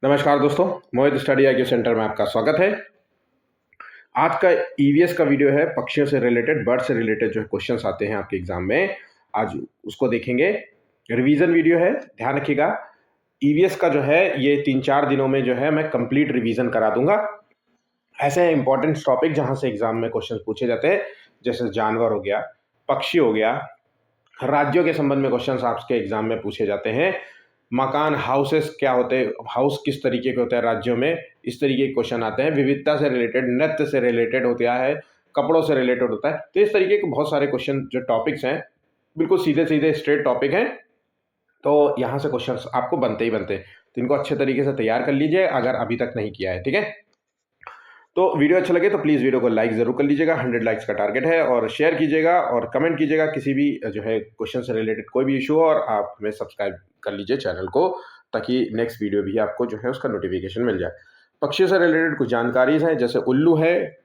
नमस्कार दोस्तों, मोहित study IQ centre में आपका स्वागत है। आज का ईवीएस का वीडियो है पक्षियों से रिलेटेड, बर्ड से रिलेटेड जो क्वेश्चंस आते हैं आपके एग्जाम में, आज उसको देखेंगे। रिवीजन वीडियो है, ध्यान रखिएगा। ईवीएस का जो है ये 3-4 दिनों में जो है मैं कंप्लीट रिवीजन करा दूंगा। ऐसे इंपॉर्टेंट टॉपिक जहां से एग्जाम में क्वेश्चन पूछे जाते हैं, जैसे जानवर हो गया, पक्षी हो गया, राज्यों के संबंध में क्वेश्चन आपके एग्जाम में पूछे जाते हैं। मकान, हाउसेस क्या होते हैं, हाउस किस तरीके के होते हैं राज्यों में, इस तरीके के क्वेश्चन आते हैं। विविधता से रिलेटेड, नृत्य से रिलेटेड होता है, कपड़ों से रिलेटेड होता है। तो इस तरीके के बहुत सारे क्वेश्चन जो टॉपिक्स हैं, बिल्कुल सीधे सीधे स्ट्रेट टॉपिक हैं। तो यहाँ से क्वेश्चन आपको बनते ही बनते हैं, तो इनको अच्छे तरीके से तैयार कर लीजिए अगर अभी तक नहीं किया है, ठीक है। तो वीडियो अच्छा लगे तो प्लीज़ वीडियो को लाइक ज़रूर कर लीजिएगा, 100 लाइक्स का टारगेट है। और शेयर कीजिएगा और कमेंट कीजिएगा किसी भी जो है क्वेश्चन से रिलेटेड कोई भी इशू हो, और आप हमें सब्सक्राइब कर लीजिए चैनल को, ताकि नेक्स्ट वीडियो भी आपको जो है उसका नोटिफिकेशन मिल जाए। पक्षियों से रिलेटेड कुछ जानकारी है, जैसे उल्लू है,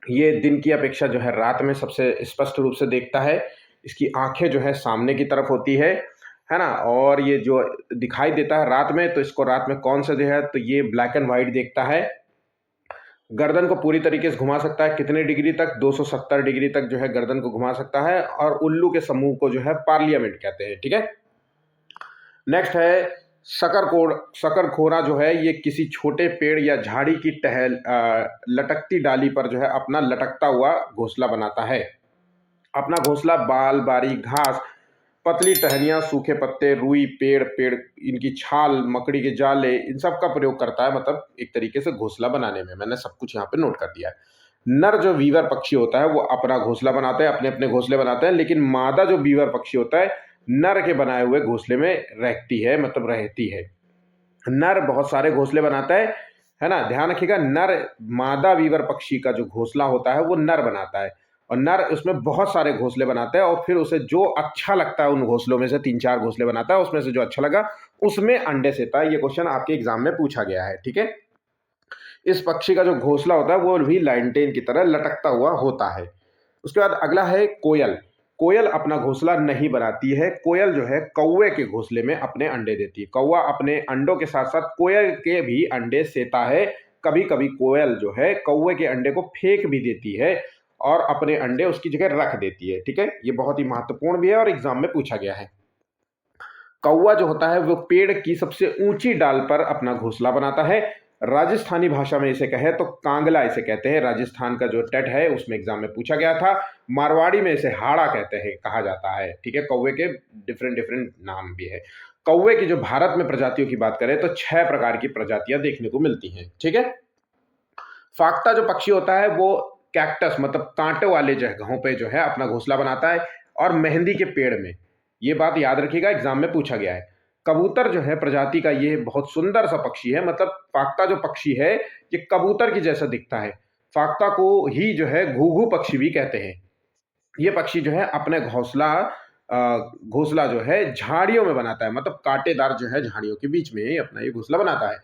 ये दिन की अपेक्षा जो है रात में सबसे स्पष्ट रूप से देखता है। इसकी आंखें जो है सामने की तरफ होती है ना। और ये जो दिखाई देता है रात में, तो इसको रात में कौन सा जो है, तो ये ब्लैक एंड व्हाइट देखता है। गर्दन को पूरी तरीके से घुमा सकता है, कितने डिग्री तक, 270 डिग्री तक जो है गर्दन को घुमा सकता है। और उल्लू के समूह को जो है पार्लियामेंट कहते हैं, ठीक है। नेक्स्ट है शकरखोरा जो है, ये किसी छोटे पेड़ या झाड़ी की लटकती डाली पर जो है अपना लटकता हुआ घोंसला बनाता है। अपना घोंसला बाल, बारीक घास, पतली टहनियाँ, सूखे पत्ते, रुई, पेड़ इनकी छाल, मकड़ी के जाले, इन सब का प्रयोग करता है, मतलब एक तरीके से घोंसला बनाने में। मैंने सब कुछ यहाँ पे नोट कर दिया है। नर जो वीवर पक्षी होता है वो अपना घोंसला बनाते हैं, अपने अपने घोंसले बनाते हैं, लेकिन मादा जो वीवर पक्षी होता है नर के बनाए हुए घोंसले में रहती है, मतलब रहती है। नर बहुत सारे घोंसले बनाता है ना। ध्यान रखिएगा, नर मादा वीवर पक्षी का जो घोंसला होता है वो नर बनाता है, और नर उसमें बहुत सारे घोंसले बनाता है, और फिर उसे जो अच्छा लगता है उन घोंसलों में से 3-4 घोंसले बनाता है, उसमें से जो अच्छा लगा उसमें अंडे सेता है। ये क्वेश्चन आपके एग्जाम में पूछा गया है, ठीक है। इस पक्षी का जो घोंसला होता है वो भी लाइनटेन की तरह लटकता हुआ होता है। उसके बाद अगला है कोयल। कोयल अपना घोंसला नहीं बनाती है। कोयल जो है कौवे के घोंसले में अपने अंडे देती है। कौवा अपने अंडों के साथ साथ कोयल के भी अंडे सेता है। कभी कभी कोयल जो है कौवे के अंडे को फेंक भी देती है और अपने अंडे उसकी जगह रख देती है, ठीक है। ये बहुत ही महत्वपूर्ण भी है और एग्जाम में पूछा गया है। कौवा जो होता है वो पेड़ की सबसे ऊंची डाल पर अपना घोंसला बनाता है। राजस्थानी भाषा में इसे कहे तो कांगला इसे कहते हैं। राजस्थान का जो टेट है उसमें एग्जाम में पूछा गया था। मारवाड़ी में इसे हाड़ा कहते हैं, कहा जाता है, ठीक है। कौवे के डिफरेंट डिफरेंट नाम भी है। कौवे की जो भारत में प्रजातियों की बात करें तो 6 प्रकार की प्रजातियां देखने को मिलती हैं, ठीक है। फाख्ता जो पक्षी होता है वो कैक्टस, मतलब कांटे वाले जगहों पे जो है अपना घोंसला बनाता है, और मेहंदी के पेड़ में। ये बात याद रखिएगा, एग्जाम में पूछा गया है। कबूतर जो है प्रजाति का ये बहुत सुंदर सा पक्षी है, मतलब फाख्ता जो पक्षी है ये कबूतर की जैसा दिखता है। फाख्ता को ही जो है घुघु पक्षी भी कहते हैं। ये पक्षी जो है अपने घोंसला जो है झाड़ियों में बनाता है, मतलब कांटेदार जो है झाड़ियों के बीच में ही अपना ये घोंसला बनाता है।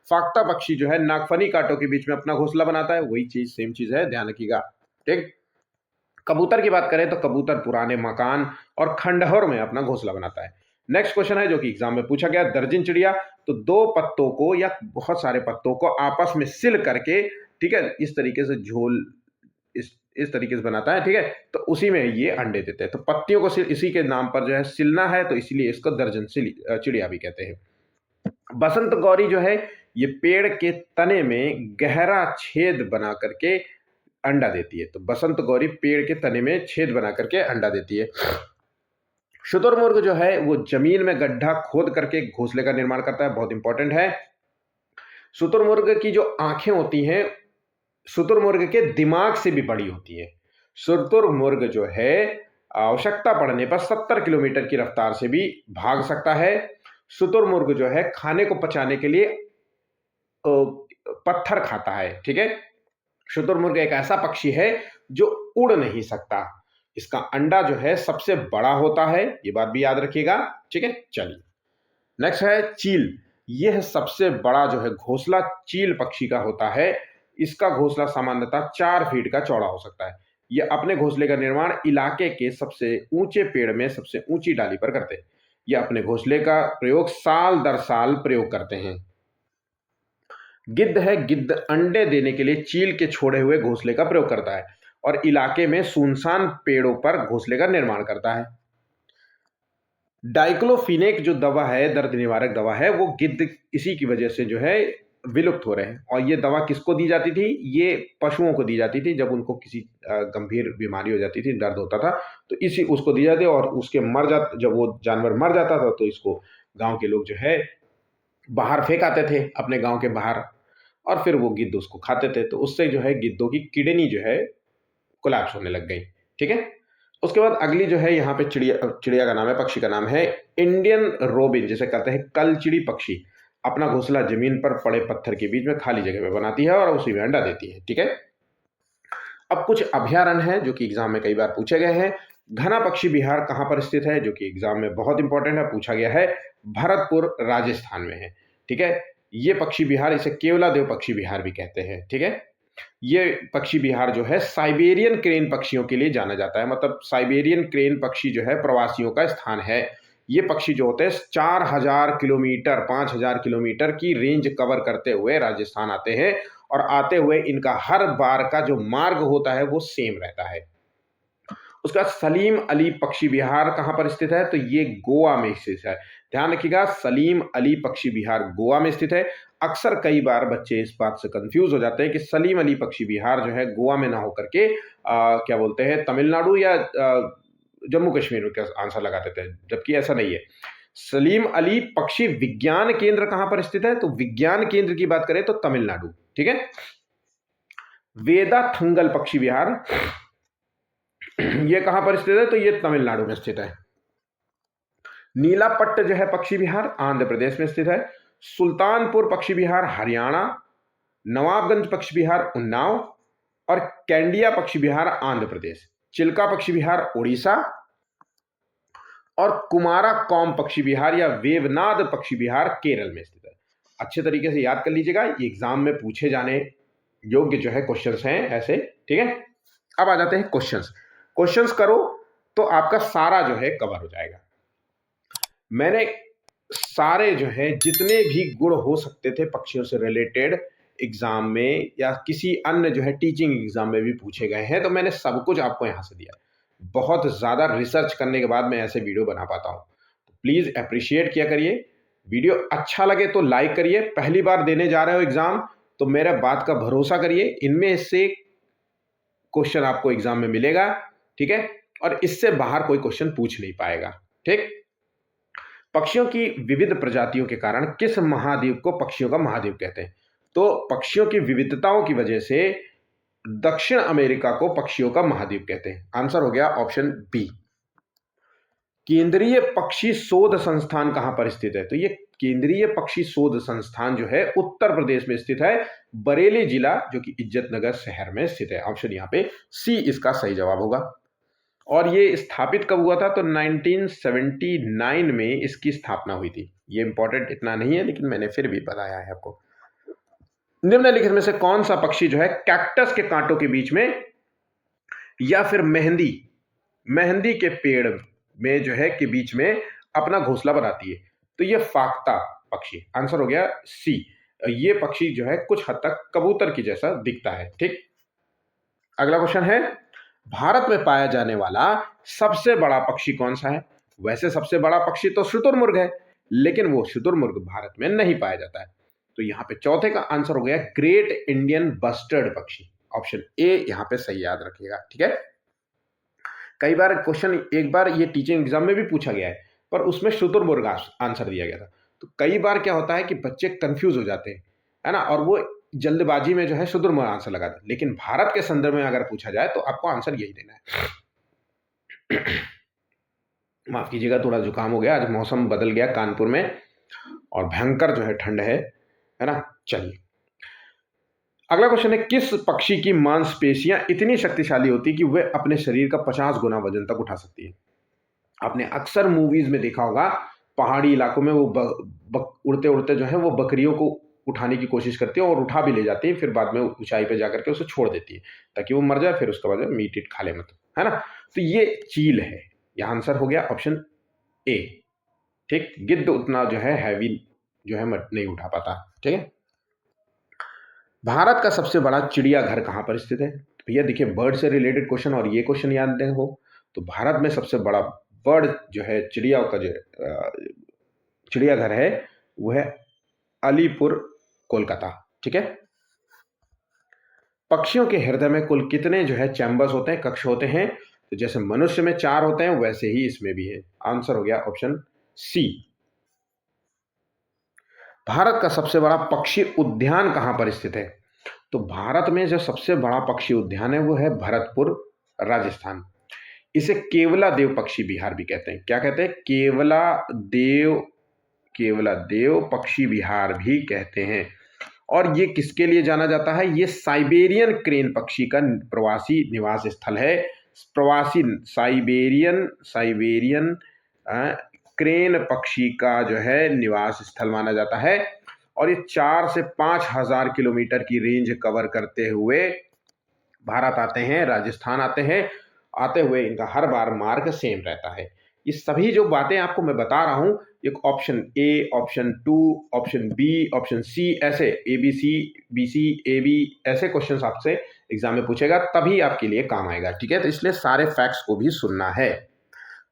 फाख्ता पक्षी जो है नागफनी कांटों के बीच में अपना घोंसला बनाता है, वही चीज सेम चीज है, ध्यान रखिएगा, ठीक। कबूतर की बात करें तो कबूतर पुराने मकान और खंडहर में अपना घोंसला बनाता है। नेक्स्ट क्वेश्चन है जो कि एग्जाम में पूछा गया, दर्जन चिड़िया, तो 2 पत्तों को या बहुत सारे पत्तों को आपस में सिल करके, ठीक है, इस तरीके से झोल इस तरीके से बनाता है, ठीक है। तो उसी में ये अंडे देते हैं। तो पत्तियों को इसी के नाम पर जो है सिलना है, तो इसीलिए इसको दर्जन चिड़िया भी कहते हैं। बसंत गौरी जो है ये पेड़ के तने में गहरा छेद बना करके अंडा देती है। तो बसंत गौरी पेड़ के तने में छेद बना करके अंडा देती है। शुतुरमुर्ग जो है वो जमीन में गड्ढा खोद करके घोंसले का निर्माण करता है, बहुत इंपॉर्टेंट है। शुतुरमुर्ग की जो आंखें होती हैं शुतुरमुर्ग के दिमाग से भी बड़ी होती है। शुतुरमुर्ग जो है आवश्यकता पड़ने पर 70 किलोमीटर की रफ्तार से भी भाग सकता है। शुतुरमुर्ग जो है खाने को पचाने के लिए पत्थर खाता है, ठीक है। शुतुरमुर्ग एक ऐसा पक्षी है जो उड़ नहीं सकता। इसका अंडा जो है सबसे बड़ा होता है, ये बात भी याद रखिएगा, ठीक है। चलिए नेक्स्ट है चील। यह सबसे बड़ा जो है घोंसला चील पक्षी का होता है। इसका घोंसला सामान्यतः 4 फीट का चौड़ा हो सकता है। यह अपने घोंसले का निर्माण इलाके के सबसे ऊंचे पेड़ में सबसे ऊंची डाली पर करते हैं। यह अपने घोंसले का प्रयोग साल दर साल प्रयोग करते हैं। गिद्ध है, गिद्ध अंडे देने के लिए चील के छोड़े हुए घोंसले का प्रयोग करता है और इलाके में सुनसान पेड़ों पर घोंसले का निर्माण करता है। डाइक्लोफिनेक जो दवा है, दर्द निवारक दवा है, वो गिद्ध इसी की वजह से जो है विलुप्त हो रहे हैं। और ये दवा किसको दी जाती थी? ये पशुओं को दी जाती थी जब उनको किसी गंभीर बीमारी हो जाती थी, दर्द होता था, तो इसी उसको दी जाती, और उसके जब वो जानवर मर जाता था तो इसको गांव के लोग जो है बाहर फेंक आते थे, अपने गांव के बाहर, और फिर वो गिद्ध उसको खाते थे, तो उससे जो है गिद्धों की किडनी जो है कोलैप्स होने लग गई। ठीक है। उसके बाद अगली जो है यहाँ पे चिड़िया का नाम है, पक्षी का नाम है इंडियन रोबिन, जिसे कहते हैं कलचिड़ी पक्षी। अपना घोंसला जमीन पर पड़े पत्थर के बीच में खाली जगह में बनाती है और उसी में अंडा देती है। ठीक है। अब कुछ अभयारण्य हैं जो कि एग्जाम में कई बार पूछे गए हैं। घना पक्षी विहार कहां पर स्थित है, जो कि एग्जाम में बहुत इंपॉर्टेंट है, पूछा गया है, भरतपुर राजस्थान में है। ठीक है। ये पक्षी विहार, इसे केवलादेव पक्षी विहार भी कहते हैं। ठीक है। ये पक्षी विहार जो है साइबेरियन क्रेन पक्षियों के लिए जाना जाता है, मतलब साइबेरियन क्रेन पक्षी जो है प्रवासियों का स्थान है। ये पक्षी जो होते हैं 4000 किलोमीटर 5000 किलोमीटर की रेंज कवर करते हुए राजस्थान आते हैं, और आते हुए इनका हर बार का जो मार्ग होता है वो सेम रहता है। उसका सलीम अली पक्षी विहार कहां पर स्थित है, तो ये गोवा में स्थित है। ध्यान रखिएगा, सलीम अली पक्षी विहार गोवा में स्थित है। अक्सर कई बार बच्चे इस बात से कंफ्यूज हो जाते हैं कि सलीम अली पक्षी विहार जो है गोवा में ना होकर के क्या बोलते हैं, तमिलनाडु या जम्मू कश्मीर में आंसर लगा देते हैं, जबकि ऐसा नहीं है। सलीम अली पक्षी विज्ञान केंद्र कहां पर स्थित है, तो विज्ञान केंद्र की बात करें तो तमिलनाडु। ठीक है। वेदा थंगल पक्षी विहार ये कहां पर स्थित है, तो ये तमिलनाडु में स्थित है। नीलापट्ट जो है पक्षी विहार आंध्र प्रदेश में स्थित है। सुल्तानपुर पक्षी विहार हरियाणा, नवाबगंज पक्षी विहार उन्नाव, और कैंडिया पक्षी विहार आंध्र प्रदेश, चिल्का पक्षी विहार उड़ीसा, और कुमारा कॉम पक्षी विहार या वेवनाद पक्षी विहार केरल में स्थित है। अच्छे तरीके से याद कर लीजिएगा, ये एग्जाम में पूछे जाने योग्य जो है क्वेश्चंस हैं ऐसे। ठीक है। अब आ जाते हैं क्वेश्चंस करो तो आपका सारा जो है कवर हो जाएगा। मैंने सारे जो है जितने भी गुण हो सकते थे पक्षियों से रिलेटेड एग्जाम में या किसी अन्य जो है टीचिंग एग्जाम में भी पूछे गए हैं, तो मैंने सब कुछ आपको यहां से दिया। बहुत ज़्यादा रिसर्च करने के बाद मैं ऐसे वीडियो बना पाता हूं, तो प्लीज़ अप्रिशिएट किया करिए। वीडियो अच्छा लगे तो लाइक करिए। पहली बार देने जा रहे हो एग्जाम तो मेरा बात का भरोसा करिए, इनमें से क्वेश्चन आपको एग्जाम में मिलेगा। ठीक है। और इससे बाहर कोई क्वेश्चन पूछ नहीं पाएगा। ठीक। पक्षियों की विविध प्रजातियों के कारण किस महाद्वीप को पक्षियों का महाद्वीप कहते हैं, तो पक्षियों की विविधताओं की वजह से दक्षिण अमेरिका को पक्षियों का महाद्वीप कहते हैं। आंसर हो गया ऑप्शन बी। केंद्रीय पक्षी शोध संस्थान कहां पर स्थित है, तो ये केंद्रीय पक्षी शोध संस्थान जो है उत्तर प्रदेश में स्थित है, बरेली जिला जो कि इज्जतनगर शहर में स्थित है। ऑप्शन यहां पे सी इसका सही जवाब होगा। और ये स्थापित कब हुआ था, तो 1979 में इसकी स्थापना हुई थी। ये इंपॉर्टेंट इतना नहीं है लेकिन मैंने फिर भी बताया है आपको। निम्नलिखित में से कौन सा पक्षी जो है कैक्टस के कांटों के बीच में या फिर मेहंदी के पेड़ में जो है के बीच में अपना घोंसला बनाती है, तो ये फाख्ता पक्षी। आंसर हो गया सी। ये पक्षी जो है कुछ हद तक कबूतर की जैसा दिखता है। ठीक। अगला क्वेश्चन है, भारत में पाया जाने वाला सबसे बड़ा पक्षी कौन सा है। वैसे सबसे बड़ा पक्षी तो शुतुरमुर्ग है, लेकिन वो शुतुरमुर्ग भारत में नहीं पाया जाता है, तो यहां पे चौथे का आंसर हो गया ग्रेट इंडियन बस्टर्ड पक्षी। ऑप्शन ए यहां पे सही याद रखिएगा। ठीक है। कई बार क्वेश्चन, एक बार ये टीचिंग एग्जाम में भी पूछा गया है, पर उसमें शुतुरमुर्ग आंसर दिया गया था, तो कई बार क्या होता है कि बच्चे कंफ्यूज हो जाते हैं, है ना, और वो जल्दबाजी में जो है शुतुरमुर्ग आंसर लगा दे। लेकिन भारत के संदर्भ में अगर पूछा जाए तो आपको आंसर यही देना है। माफ कीजिएगा, थोड़ा जुकाम हो गया, आज मौसम बदल गया कानपुर में और भयंकर जो है ठंड है ना। चलिए अगला क्वेश्चन है, किस पक्षी की मांसपेशियां इतनी शक्तिशाली होती कि वह अपने शरीर का 50 गुना वजन तक उठा सकती है। आपने अक्सर मूवीज में देखा होगा, पहाड़ी इलाकों में वो उड़ते उड़ते जो है वो बकरियों को उठाने की कोशिश करती है और उठा भी ले जाती है, फिर बाद में ऊंचाई पे जाकर के उसे छोड़ देती है ताकि वो मर जाए, फिर उसके बाद मीट इट खा ले, मत, है ना। तो ये चील है। यह आंसर हो गया ऑप्शन ए। ठीक। गिद्ध उतना जो है हैवी जो है नहीं उठा पाता। ठीक है। भारत का सबसे बड़ा चिड़ियाघर कहाँ पर स्थित है? तो भैया देखिए, बर्ड से रिलेटेड क्वेश्चन और ये क्वेश्चन याद हो, तो भारत में सबसे बड़ा बर्ड जो है, चिड़िया का जो चिड़ियाघर है, वो है अलीपुर, कोलकाता। ठीक है। पक्षियों के हृदय में कुल कितने जो है चैम्बर्स होते हैं, कक्ष होते हैं? तो जैसे मनुष्य में 4 होते हैं, वैसे ही इसमें भी है। आंसर हो गया ऑप्शन सी। भारत का सबसे बड़ा पक्षी उद्यान कहां पर स्थित है? तो भारत में जो सबसे बड़ा पक्षी उद्यान है, वो है भरतपुर, राजस्थान। इसे केवला देव पक्षी विहार भी कहते हैं। क्या कहते हैं? केवला देव पक्षी विहार भी कहते हैं। और ये किसके लिए जाना जाता है? ये साइबेरियन क्रेन पक्षी का प्रवासी निवास स्थल है। प्रवासी साइबेरियन क्रेन पक्षी का जो है निवास स्थल माना जाता है। और ये 4 से 5,000 किलोमीटर की रेंज कवर करते हुए भारत आते हैं, राजस्थान आते हैं। आते हुए इनका हर बार मार्ग सेम रहता है। ये सभी जो बातें आपको मैं बता रहा हूं, एक option A, option 2, option B, option C, ऐसे A B C, B C, A B, ऐसे क्वेश्चंस आपसे एग्जाम में पूछेगा, तभी आपके लिए काम आएगा। ठीक है। तो इसलिए सारे फैक्ट्स को भी सुनना है।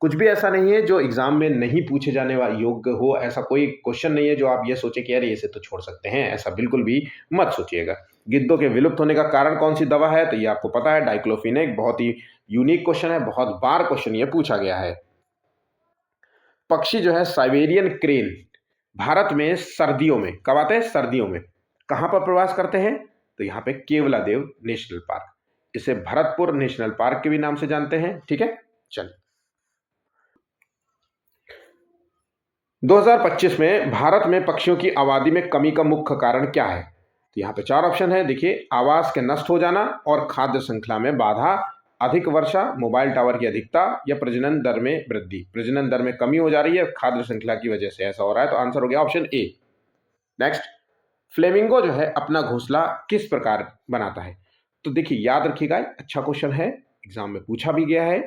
कुछ भी ऐसा नहीं है जो एग्जाम में नहीं पूछे जाने वाले योग्य हो। ऐसा कोई क्वेश्चन नहीं है जो आप ये सोचे कि यार इसे तो छोड़ सकते हैं, ऐसा बिल्कुल भी मत सोचिएगा। गिद्धों के विलुप्त होने का कारण कौन सी दवा है? तो ये आपको पता है, डाइक्लोफिनेक। बहुत ही यूनिक क्वेश्चन है, बहुत बार क्वेश्चन ये पूछा गया है। पक्षी जो है साइबेरियन क्रेन, भारत में सर्दियों में कब आते हैं? सर्दियों में। कहां पर प्रवास करते हैं? तो यहाँ पे केवलादेव नेशनल पार्क। इसे भरतपुर नेशनल पार्क के भी नाम से जानते हैं। ठीक है। चलिए, 2025 में भारत में पक्षियों की आबादी में कमी का मुख्य कारण क्या है? तो यहाँ पे 4 ऑप्शन है। देखिए, आवास के नष्ट हो जाना और खाद्य श्रृंखला में बाधा, अधिक वर्षा, मोबाइल टावर की अधिकता, या प्रजनन दर में वृद्धि। प्रजनन दर में कमी हो जा रही है, खाद्य श्रृंखला की वजह से ऐसा हो रहा है। तो आंसर हो गया ऑप्शन ए। नेक्स्ट, फ्लेमिंगो जो है अपना घोंसला किस प्रकार बनाता है? तो देखिए, याद रखिएगा, अच्छा क्वेश्चन है, एग्जाम में पूछा भी गया है।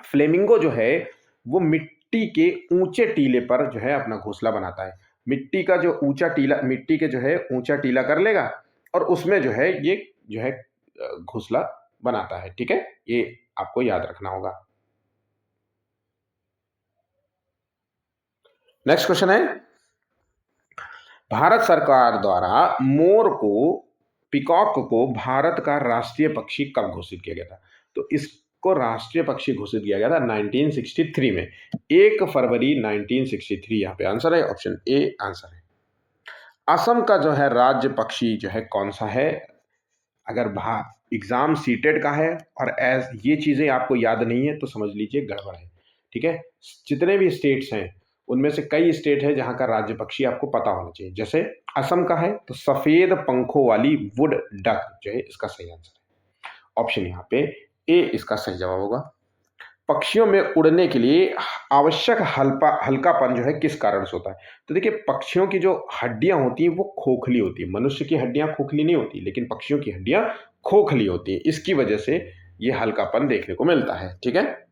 फ्लेमिंगो जो है वो मिट्टी के ऊंचे टीले पर जो है अपना घोंसला बनाता है। मिट्टी का जो ऊंचा टीला, मिट्टी के जो है ऊंचा टीला कर लेगा और उसमें जो है ये जो है घोंसला बनाता है। ठीक है। ये आपको याद रखना होगा। नेक्स्ट क्वेश्चन है, भारत सरकार द्वारा मोर को, पिकॉक को भारत का राष्ट्रीय पक्षी कब घोषित किया गया था? तो इसको राष्ट्रीय पक्षी घोषित किया गया था 1963 में, 1 फरवरी 1963। यहाँ पे आंसर है ऑप्शन ए, आंसर है। असम का जो है राज्य पक्षी जो है कौन सा है? अगर एग्जाम सीटेड का है और एज ये चीजें आपको याद नहीं है तो समझ लीजिए गड़बड़ है। ठीक है। जितने भी स्टेट्स हैं उनमें से कई स्टेट है जहां का राज्य पक्षी आपको पता होना चाहिए। जैसे असम का है तो सफेद पंखों वाली वुड डक जो है इसका सही आंसर है। ऑप्शन यहाँ पे ए इसका सही जवाब होगा। पक्षियों में उड़ने के लिए आवश्यक हल्कापन जो है किस कारण से होता है? तो देखिए, पक्षियों की जो हड्डियां होती हैं वो खोखली होती है। मनुष्य की हड्डियां खोखली नहीं होती, लेकिन पक्षियों की हड्डियां खोखली होती हैं। इसकी वजह से ये हल्कापन देखने को मिलता है। ठीक है।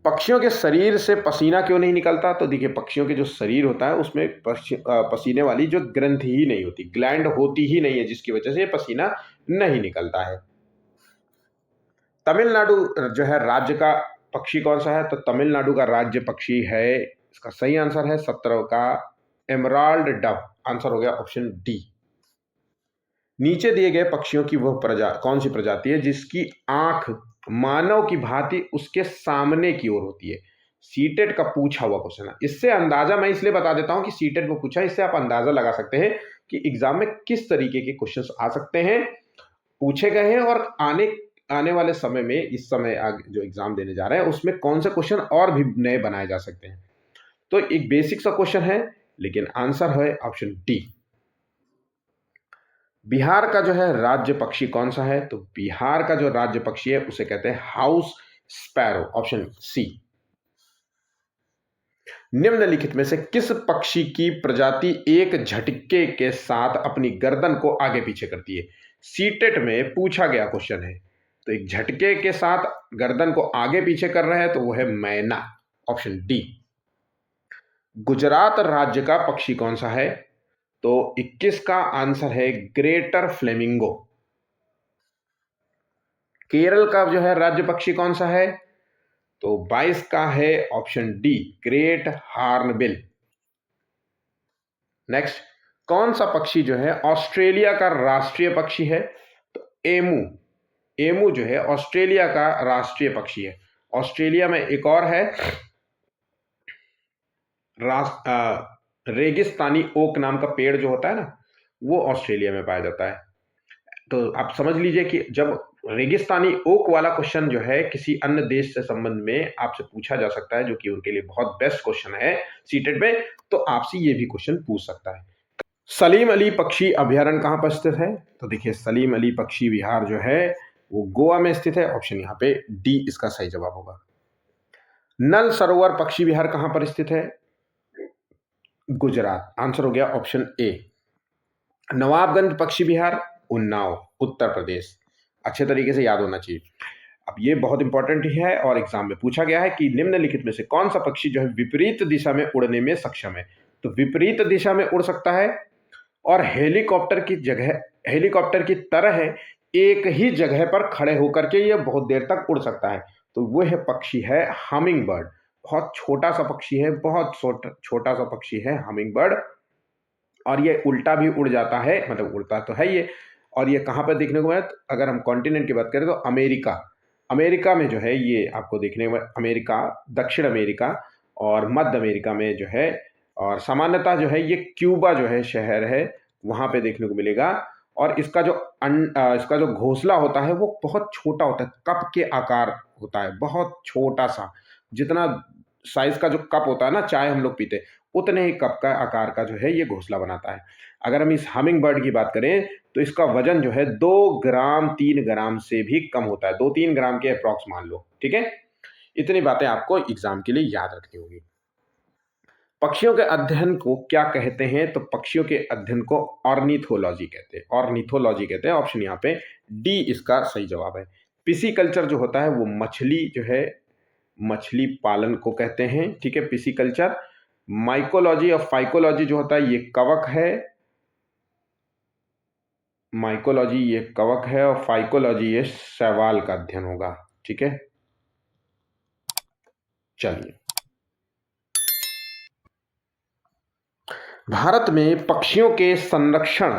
पक्षियों के शरीर से पसीना क्यों नहीं निकलता? तो देखिए, पक्षियों के जो शरीर होता है उसमें पसीने वाली जो ग्रंथि ही नहीं होती, ग्लैंड होती ही नहीं है, जिसकी वजह से पसीना नहीं निकलता है। तमिलनाडु जो है राज्य का पक्षी कौन सा है? तो तमिलनाडु का राज्य पक्षी है, इसका सही आंसर है 17 का एमराल्ड डव। आंसर हो गया ऑप्शन डी। नीचे दिए गए पक्षियों की वह कौन सी प्रजाति है जिसकी आंख मानव की भांति उसके सामने की ओर होती है? सीटेट का पूछा हुआ क्वेश्चन है। इससे अंदाजा मैं इसलिए बता देता हूं कि सीटेट को पूछा, इससे आप अंदाजा लगा सकते हैं कि एग्जाम में किस तरीके के क्वेश्चंस आ सकते हैं, पूछे गए हैं, और आने आने वाले समय में, इस समय जो एग्जाम देने जा रहे हैं उसमें कौन से क्वेश्चन और भी नए बनाए जा सकते हैं। तो एक बेसिक सा क्वेश्चन है, लेकिन आंसर है ऑप्शन डी। बिहार का जो है राज्य पक्षी कौन सा है? तो बिहार का जो राज्य पक्षी है उसे कहते हैं हाउस स्पैरो। Option C. निम्नलिखित में से किस पक्षी की प्रजाति एक झटके के साथ अपनी गर्दन को आगे पीछे करती है? सीटेट में पूछा गया क्वेश्चन है। तो एक झटके के साथ गर्दन को आगे पीछे कर रहे हैं तो वो है मैना। Option D. गुजरात राज्य का पक्षी कौन सा है? तो 21 का आंसर है ग्रेटर फ्लेमिंगो। केरल का जो है राज्य पक्षी कौन सा है? तो 22 का है option D, great hornbill. Next, कौन सा पक्षी जो है ऑस्ट्रेलिया का राष्ट्रीय पक्षी है? तो एमू। एमू जो है ऑस्ट्रेलिया का राष्ट्रीय पक्षी है। ऑस्ट्रेलिया में एक और है रेगिस्तानी ओक नाम का पेड़ जो होता है ना, वो ऑस्ट्रेलिया में पाया जाता है। तो आप समझ लीजिए कि जब रेगिस्तानी ओक वाला क्वेश्चन जो है किसी अन्य देश से संबंध में आपसे पूछा जा सकता है, जो कि उनके लिए बहुत बेस्ट क्वेश्चन है सीटेट में, तो आपसे ये भी क्वेश्चन पूछ सकता है। सलीम अली पक्षी अभ्यारण्य कहां पर स्थित है? तो देखिए, सलीम अली पक्षी विहार जो है वो गोवा में स्थित है। ऑप्शन यहाँ पे डी इसका सही जवाब होगा। नल सरोवर पक्षी विहार कहां पर स्थित है? गुजरात। आंसर हो गया ऑप्शन ए। नवाबगंज पक्षी विहार उन्नाव, उत्तर प्रदेश। अच्छे तरीके से याद होना चाहिए। अब ये बहुत इंपॉर्टेंट है और एग्जाम में पूछा गया है कि निम्नलिखित में से कौन सा पक्षी जो है विपरीत दिशा में उड़ने में सक्षम है? तो विपरीत दिशा में उड़ सकता है और हेलीकॉप्टर की तरह एक ही जगह पर खड़े होकर के ये बहुत देर तक उड़ सकता है। तो वह पक्षी है हमिंग बर्ड। बहुत छोटा सा पक्षी है, बहुत छोटा सा पक्षी है हमिंग बर्ड। और ये उल्टा भी उड़ जाता है, मतलब उड़ता तो है ये। और ये कहाँ पर देखने को मिला? अगर हम कॉन्टिनेंट की बात करें तो अमेरिका में जो है ये आपको देखने को, अमेरिका, दक्षिण अमेरिका और मध्य अमेरिका में जो है, और सामान्यतः जो है ये क्यूबा जो है शहर है, वहाँ पे देखने को मिलेगा। और इसका जो घोंसला होता है वो बहुत छोटा होता है, कप के आकार होता है, बहुत छोटा सा। जितना साइज का जो कप होता है ना, चाय हम लोग पीते, उतने ही कप का आकार का जो है ये घोंसला बनाता है। अगर हम इस हमिंग बर्ड की बात करें तो इसका वजन जो है 2 ग्राम 3 ग्राम से भी कम होता है, 2-3 ग्राम के अप्रॉक्स मान लो। ठीक है, इतनी बातें आपको एग्जाम के लिए याद रखनी होगी। पक्षियों के अध्ययन को क्या कहते हैं? तो पक्षियों के अध्ययन को ऑर्निथोलॉजी कहते हैं। ऑर्निथोलॉजी कहते हैं। ऑप्शन यहाँ पे डी इसका सही जवाब है। पिसीकल्चर जो होता है वो मछली जो है, मछली पालन को कहते हैं। ठीक है, पिसीकल्चर। माइकोलॉजी और फाइकोलॉजी जो होता है ये कवक है। माइकोलॉजी ये कवक है और फाइकोलॉजी ये शैवाल का अध्ययन होगा। ठीक है, चलिए। भारत में पक्षियों के संरक्षण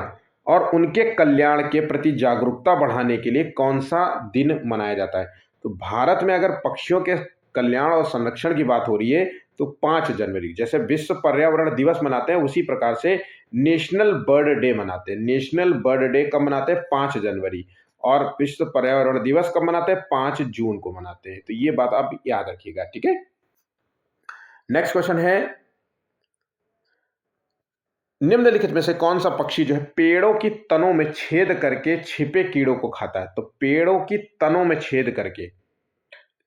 और उनके कल्याण के प्रति जागरूकता बढ़ाने के लिए कौन सा दिन मनाया जाता है? तो भारत में अगर पक्षियों के कल्याण और संरक्षण की बात हो रही है तो 5 जनवरी, जैसे विश्व पर्यावरण दिवस मनाते हैं उसी प्रकार से नेशनल बर्ड डे मनाते हैं। नेशनल बर्ड डे कब मनाते हैं? 5 जनवरी। और विश्व पर्यावरण दिवस कब मनाते हैं? 5 जून को मनाते हैं। तो ये बात आप याद रखिएगा। ठीक है, नेक्स्ट क्वेश्चन है, निम्नलिखित में से कौन सा पक्षी जो है पेड़ों की तनों में छेद करके छिपे कीड़ों को खाता है? तो पेड़ों की तनों में छेद करके,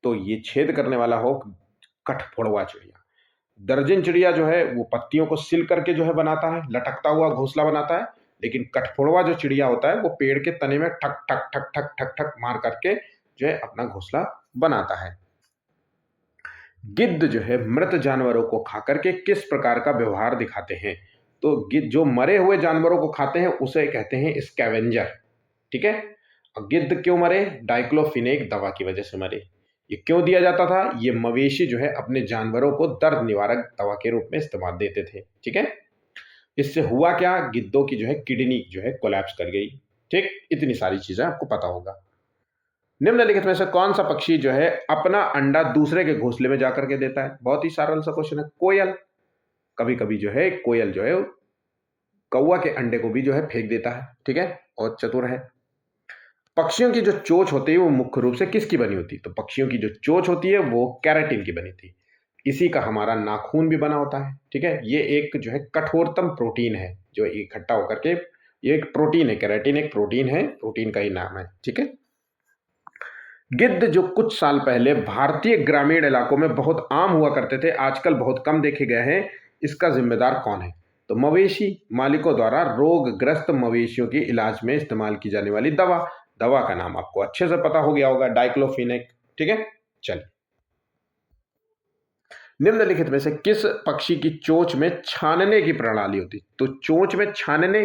तो ये छेद करने वाला हो कठफोड़वा चिड़िया। दर्जन चिड़िया जो है वो पत्तियों को सिल करके जो है बनाता है, लटकता हुआ घोंसला बनाता है। लेकिन कठफोड़वा जो चिड़िया होता है वो पेड़ के तने में ठक ठक ठक ठक ठक ठक मार करके जो है अपना घोंसला बनाता है। गिद्ध जो है मृत जानवरों को खा करके किस प्रकार का व्यवहार दिखाते हैं? तो गिद्ध जो मरे हुए जानवरों को खाते हैं उसे कहते हैं स्कैवेंजर। ठीक है, और गिद्ध क्यों मरे? डाइक्लोफिनेक दवा की वजह से मरे। ये क्यों दिया जाता था? ये मवेशी जो है अपने जानवरों को दर्द निवारक दवा के रूप में इस्तेमाल देते थे। ठीक है, इससे हुआ क्या? गिद्धों की जो है किडनी जो है कोलैप्स कर गई। ठीक, इतनी सारी चीजें आपको पता होगा। निम्नलिखित में से कौन सा पक्षी जो है अपना अंडा दूसरे के घोंसले में जाकर के देता है? बहुत ही सरल सा क्वेश्चन है। कोयल। कभी कभी जो है कोयल जो है कौवा के अंडे को भी जो है फेंक देता है। ठीक है, और चतुर है। पक्षियों की जो चोंच होती है वो मुख्य रूप से किसकी बनी होती है? तो पक्षियों की जो चोंच होती है वो कैराटिन की बनी थी। इसी का हमारा नाखून भी बना होता है। ठीक है, ये एक जो है कठोरतम प्रोटीन है जो इकट्ठा होकर के, ये एक प्रोटीन है, कैराटिन एक प्रोटीन है, प्रोटीन का ही नाम है। ठीक है, गिद्ध जो कुछ साल पहले भारतीय ग्रामीण इलाकों में बहुत आम हुआ करते थे, आजकल बहुत कम देखे गए हैं, इसका जिम्मेदार कौन है? तो मवेशी मालिकों द्वारा रोगग्रस्त मवेशियों के इलाज में इस्तेमाल की जाने वाली दवा का नाम आपको अच्छे से पता हो गया होगा, डाइक्लोफिनेक। ठीक है, चलिए। निम्नलिखित में से किस पक्षी की चोंच में छानने की प्रणाली होती? तो चोंच में छानने,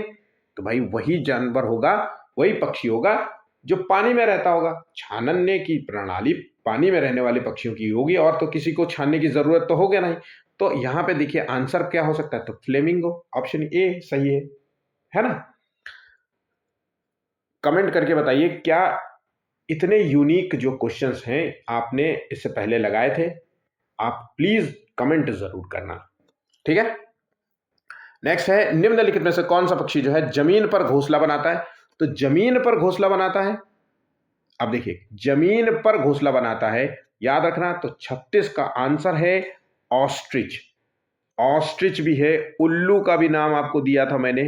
तो भाई वही जानवर होगा, वही पक्षी होगा जो पानी में रहता होगा। छानने की प्रणाली पानी में रहने वाले पक्षियों की होगी, और तो किसी को छानने की जरूरत तो होगा नहीं। तो यहां पे देखिए आंसर क्या हो सकता है, तो फ्लेमिंगो, ऑप्शन ए सही है ना। कमेंट करके बताइए क्या इतने यूनिक जो क्वेश्चंस हैं आपने इससे पहले लगाए थे। आप प्लीज कमेंट जरूर करना, ठीक है। नेक्स्ट है, निम्नलिखित में से कौन सा पक्षी जो है जमीन पर घोंसला बनाता है? तो जमीन पर घोंसला बनाता है, अब देखिए जमीन पर घोंसला बनाता है, याद रखना। तो 36 का आंसर है ऑस्ट्रिच। ऑस्ट्रिच भी है, उल्लू का भी नाम आपको दिया था मैंने,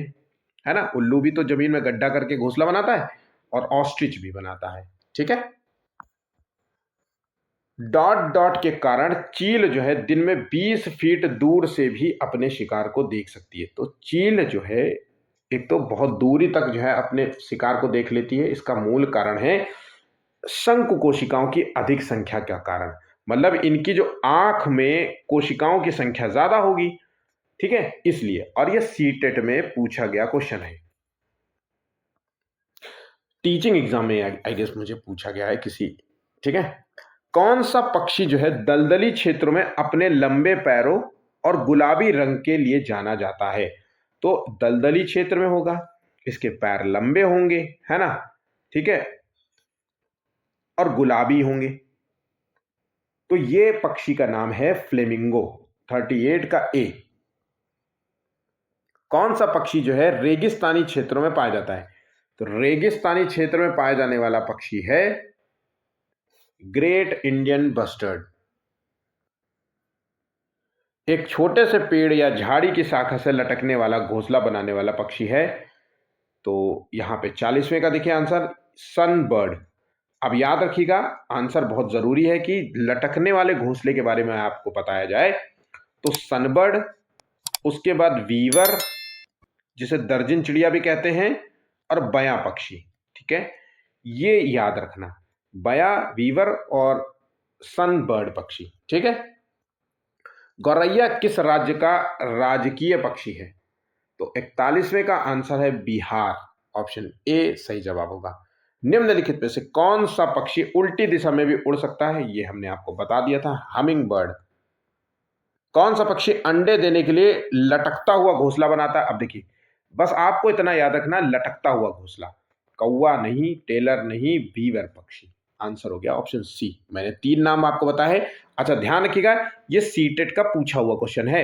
है ना। उल्लू भी तो जमीन में गड्ढा करके घोंसला बनाता है, और ऑस्ट्रिच भी बनाता है, ठीक है। डॉट डॉट के कारण चील जो है दिन में 20 फीट दूर से भी अपने शिकार को देख सकती है। तो चील जो है एक तो बहुत दूरी तक जो है अपने शिकार को देख लेती है, इसका मूल कारण है शंकु कोशिकाओं की अधिक संख्या का कारण। मतलब इनकी जो आंख में कोशिकाओं की संख्या ज्यादा होगी, ठीक है, इसलिए। और ये सीटेट में पूछा गया क्वेश्चन है, टीचिंग एग्जाम में आई गेस मुझे पूछा गया है किसी, ठीक है। कौन सा पक्षी जो है दलदली क्षेत्रों में अपने लंबे पैरों और गुलाबी रंग के लिए जाना जाता है? तो दलदली क्षेत्र में होगा, इसके पैर लंबे होंगे, है ना, ठीक है, और गुलाबी होंगे। तो ये पक्षी का नाम है फ्लेमिंगो। 38 का ए। कौन सा पक्षी जो है रेगिस्तानी क्षेत्रों में पाया जाता है? तो रेगिस्तानी क्षेत्र में पाया जाने वाला पक्षी है ग्रेट इंडियन बस्टर्ड। एक छोटे से पेड़ या झाड़ी की शाखा से लटकने वाला घोंसला बनाने वाला पक्षी है। तो यहां पे 40वें का देखिए आंसर सनबर्ड। अब याद रखिएगा, आंसर बहुत जरूरी है कि लटकने वाले घोंसले के बारे में आपको बताया जाए। तो सनबर्ड, उसके बाद वीवर जिसे दर्जन चिड़िया भी कहते हैं, और बया पक्षी, ठीक है, ये याद रखना, बया, वीवर और सनबर्ड पक्षी, ठीक है। गौरैया किस राज्य का राजकीय पक्षी है? तो 41वें का आंसर है बिहार, ऑप्शन ए सही जवाब होगा। निम्नलिखित में से कौन सा पक्षी उल्टी दिशा में भी उड़ सकता है? ये हमने आपको बता दिया था, हमिंग बर्ड। कौन सा पक्षी अंडे देने के लिए लटकता हुआ घोंसला बनाता है? अब देखिए बस आपको इतना याद रखना, लटकता हुआ घोंसला, कौवा नहीं, टेलर नहीं, बीवर पक्षी। आंसर हो गया ऑप्शन सी। मैंने 3 नाम आपको बताए। अच्छा ध्यान रखिएगा, ये सीटेट का पूछा हुआ क्वेश्चन है,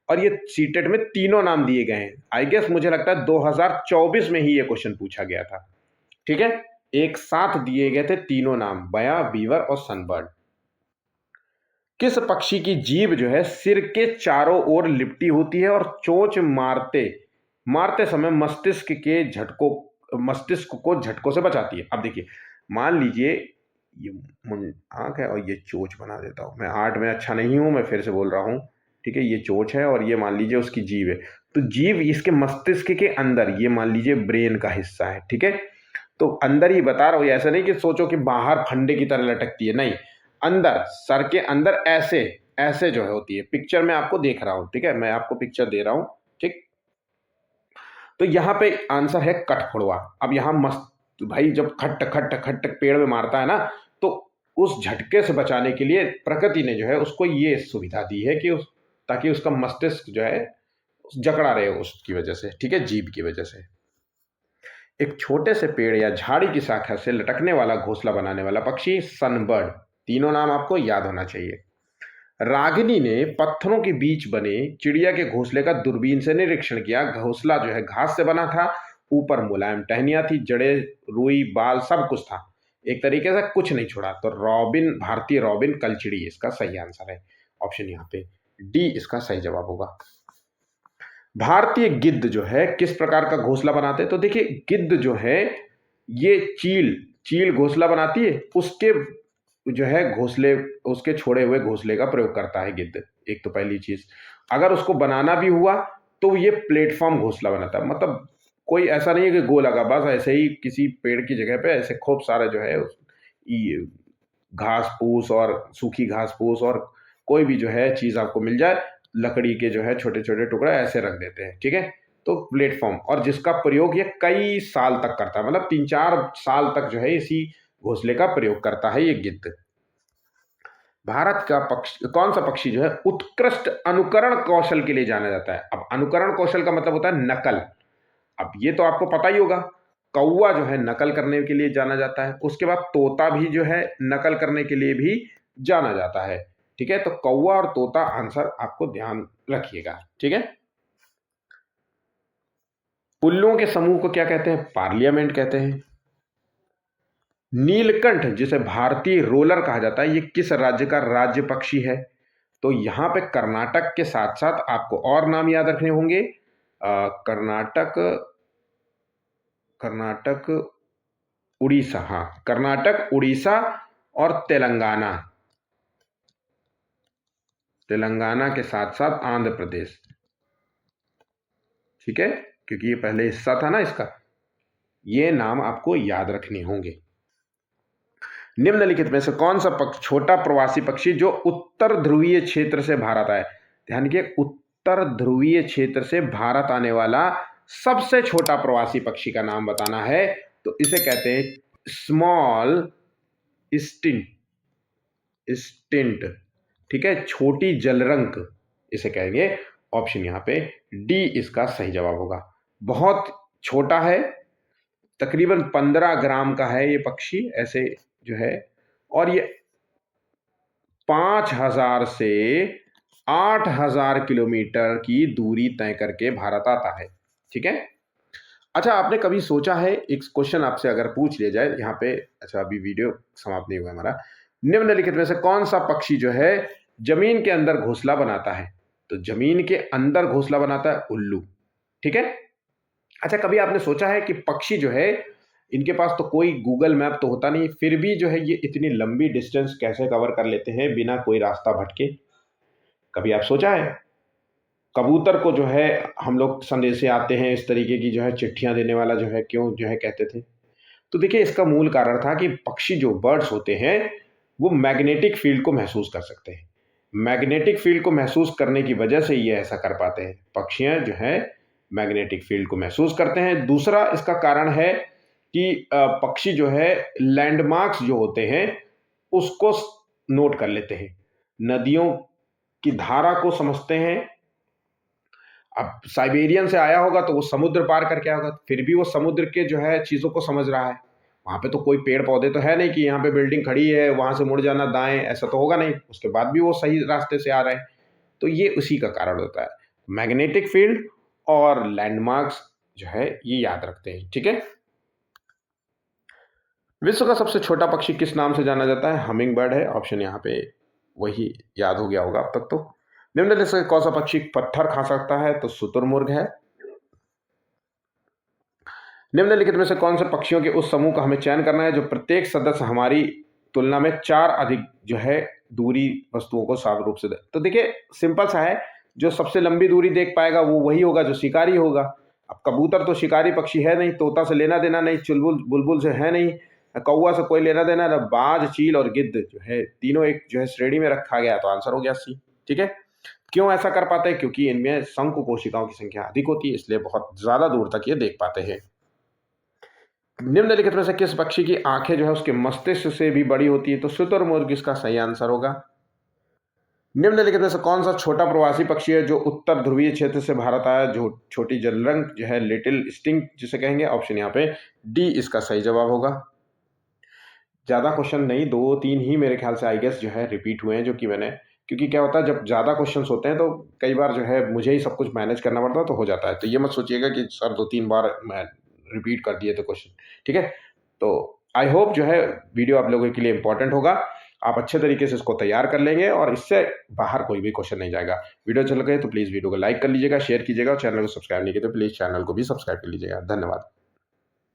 और ये सीटेट में तीनों नाम दिए गए हैं। आई गेस मुझे लगता है 2024 में ही ये क्वेश्चन पूछा गया था, ठीक है। एक साथ दिए गए थे तीनों नाम, बया, बीवर और सनबर्ड। किस पक्षी की जीभ जो है सिर के चारों ओर लिपटी होती है और चोंच मारते मारते समय मस्तिष्क को झटकों से बचाती है? अब देखिए मान लीजिए ये आंख है और ये चोंच बना देता हूं, मैं आर्ट में अच्छा नहीं हूं, मैं फिर से बोल रहा हूं, ठीक है। ये चोंच है और ये मान लीजिए उसकी जीभ है। तो जीभ इसके मस्तिष्क के अंदर, ये मान लीजिए ब्रेन का हिस्सा है, ठीक है। तो अंदर ही बता रहा हूं, ऐसा नहीं कि सोचो कि बाहर फंडे की तरह लटकती है, नहीं, अंदर सर के अंदर ऐसे ऐसे जो है होती है। पिक्चर में आपको देख रहा हूं, ठीक है, मैं आपको पिक्चर दे रहा हूं, ठीक। तो यहां पे आंसर है कठफोड़वा। अब यहां मस्त भाई जब खट खट खट पेड़ में मारता है ना, तो उस झटके से बचाने के लिए प्रकृति ने जो है उसको ये सुविधा दी है कि ताकि उसका मस्तिष्क जो है जकड़ा रहे उसकी वजह से, ठीक है, जीभ की वजह से। एक छोटे से पेड़ या झाड़ी की शाखा से लटकने वाला घोंसला बनाने वाला पक्षी सनबर्ड। तीनों नाम आपको याद होना चाहिए। रागिनी ने पत्थरों के बीच बने चिड़िया के घोंसले का दूरबीन से निरीक्षण किया। घोंसला जो है घास से बना था, ऊपर मुलायम टहनियां थी, जड़े, रुई, बाल सब कुछ था, एक तरीके से कुछ नहीं छोड़ा। तो रॉबिन, भारतीय रॉबिन कलचिड़ी इसका सही आंसर है, ऑप्शन यहाँ पे डी इसका सही जवाब होगा। भारतीय गिद्ध जो है किस प्रकार का घोंसला बनाते हैं? तो देखिए गिद्ध जो है ये चील चील घोंसला बनाती है, उसके जो है घोंसले, उसके छोड़े हुए घोंसले का प्रयोग करता है गिद्ध। एक तो पहली चीज, अगर उसको बनाना भी हुआ तो ये प्लेटफॉर्म घोंसला बनाता है। मतलब कोई ऐसा नहीं है कि गो लगा, बस ऐसे ही किसी पेड़ की जगह पे ऐसे खूब सारा जो है घास फूस और सूखी घास फूस और कोई भी जो है चीज़ आपको मिल जाए, लकड़ी के जो है छोटे छोटे टुकड़े ऐसे रख देते हैं, ठीक है। तो प्लेटफॉर्म, और जिसका प्रयोग ये कई साल तक करता है, मतलब 3-4 साल तक जो है इसी घोंसले का प्रयोग करता है ये गिद्ध। भारत का पक्षी, कौन सा पक्षी जो है उत्कृष्ट अनुकरण कौशल के लिए जाना जाता है? अब अनुकरण कौशल का मतलब होता है नकल। अब ये तो आपको पता ही होगा, कौवा जो है नकल करने के लिए जाना जाता है। उसके बाद तोता भी जो है नकल करने के लिए भी जाना जाता है, ठीक है। तो कौवा और तोता आंसर आपको ध्यान रखिएगा, ठीक है। उल्लुओं के समूह को क्या कहते हैं? पार्लियामेंट कहते हैं। नीलकंठ, जिसे भारतीय रोलर कहा जाता है, ये किस राज्य का राज्य पक्षी है? तो यहां पे कर्नाटक के साथ साथ आपको और नाम याद रखने होंगे। कर्नाटक, कर्नाटक, उड़ीसा, हाँ, कर्नाटक, उड़ीसा और तेलंगाना, तेलंगाना के साथ साथ आंध्र प्रदेश, ठीक है, क्योंकि ये पहले हिस्सा था ना इसका। ये नाम आपको याद रखने होंगे। निम्नलिखित में से कौन सा छोटा प्रवासी पक्षी जो उत्तर ध्रुवीय क्षेत्र से भारत आए? ध्यान रखिए, उत्तर ध्रुवीय क्षेत्र से भारत आने वाला सबसे छोटा प्रवासी पक्षी का नाम बताना है। तो इसे कहते हैं स्मॉल स्टिंट, स्टिंट, ठीक है, छोटी जलरंक इसे कहेंगे। ऑप्शन यहां पे डी इसका सही जवाब होगा। बहुत छोटा है, तकरीबन 15 ग्राम का है ये पक्षी, ऐसे जो है, और ये 5000 से 8000 किलोमीटर की दूरी तय करके भारत आता है, ठीक है। अच्छा, आपने कभी सोचा है, एक क्वेश्चन आपसे अगर पूछ लिया जाए यहाँ पे, अच्छा अभी वीडियो समाप्त नहीं हुआ हमारा, निम्नलिखित में से कौन सा पक्षी जो है जमीन के अंदर घोंसला बनाता है? तो जमीन के अंदर घोंसला बनाता है उल्लू, ठीक है। अच्छा, कभी आपने सोचा है कि पक्षी जो है, इनके पास तो कोई गूगल मैप तो होता नहीं, फिर भी जो है ये इतनी लंबी डिस्टेंस कैसे कवर कर लेते हैं बिना कोई रास्ता भटके? कभी आप सोचा है? कबूतर को जो है हम लोग संदेशे आते हैं इस तरीके की जो है चिट्ठियां देने वाला जो है, क्यों जो है कहते थे? तो देखिए, इसका मूल कारण था कि पक्षी जो बर्ड्स होते हैं वो मैग्नेटिक फील्ड को महसूस कर सकते हैं। मैग्नेटिक फील्ड को महसूस करने की वजह से ये ऐसा कर पाते हैं। पक्षियां जो है मैग्नेटिक फील्ड को महसूस करते हैं। दूसरा इसका कारण है कि पक्षी जो है लैंडमार्क्स जो होते हैं उसको नोट कर लेते हैं, नदियों की धारा को समझते हैं। अब साइबेरियन से आया होगा तो वो समुद्र पार करके आया होगा, फिर भी वो समुद्र के जो है चीज़ों को समझ रहा है। वहाँ पे तो कोई पेड़ पौधे तो है नहीं कि यहाँ पे बिल्डिंग खड़ी है वहाँ से मुड़ जाना दाएं, ऐसा तो होगा नहीं। उसके बाद भी वो सही रास्ते से आ रहे हैं। तो ये उसी का कारण होता है। मैग्नेटिक फील्ड और लैंडमार्क्स जो है ये याद रखते हैं, ठीक है। विश्व का सबसे छोटा पक्षी किस नाम से जाना जाता है? हमिंग बर्ड है। ऑप्शन यहाँ पे वही याद हो गया होगा अब तक तो। निम्नलिखित से कौन सा पक्षी पत्थर खा सकता है? तो शुतुरमुर्ग है। निम्नलिखित में से कौन से पक्षियों के उस समूह का हमें चयन करना है जो प्रत्येक सदस्य हमारी तुलना में 4 अधिक जो है दूरी वस्तुओं को साफ रूप से दे? तो देखिए, सिंपल सा है, जो सबसे लंबी दूरी देख पाएगा वो वही होगा जो शिकारी होगा। अब कबूतर तो शिकारी पक्षी है नहीं, तोता से लेना देना नहीं, चुलबुल बुलबुल से है नहीं, कौवा से कोई लेना देना ना, बाज, चील और गिद्ध जो है तीनों एक जो है श्रेणी में रखा गया, तो आंसर हो गया सी, ठीक है। क्यों ऐसा कर पाते हैं? क्योंकि इनमें शंकु कोशिकाओं की संख्या अधिक होती है, इसलिए बहुत ज्यादा दूर तक ये देख पाते हैं। निम्नलिखित में से किस पक्षी की आंखें जो है उसके मस्तिष्क से भी बड़ी होती है? तो शुतुरमुर्ग इसका सही आंसर होगा। निम्नलिखित में से कौन सा छोटा प्रवासी पक्षी है जो उत्तर ध्रुवीय क्षेत्र से भारत आया, जो छोटी जलरंक जो है लिटिल स्टिंग जिसे कहेंगे? ऑप्शन यहाँ पे डी इसका सही जवाब होगा। ज्यादा क्वेश्चन नहीं, 2-3 ही मेरे ख्याल से आई गेस जो है रिपीट हुए हैं, जो कि मैंने, क्योंकि क्या होता है जब ज्यादा क्वेश्चंस होते हैं तो कई बार जो है मुझे ही सब कुछ मैनेज करना पड़ता है, तो हो जाता है। तो ये मत सोचिएगा कि सर 2-3 बार मैं रिपीट कर दिए तो क्वेश्चन, ठीक है। तो आई होप जो है वीडियो आप लोगों के लिए इंपॉर्टेंट होगा, आप अच्छे तरीके से इसको तैयार कर लेंगे और इससे बाहर कोई भी क्वेश्चन नहीं जाएगा। वीडियो अच्छा लगे तो प्लीज़ वीडियो को लाइक कर लीजिएगा, शेयर कीजिएगा और चैनल को सब्सक्राइब नहीं किया तो प्लीज़ चैनल को भी सब्सक्राइब कर लीजिएगा। धन्यवाद।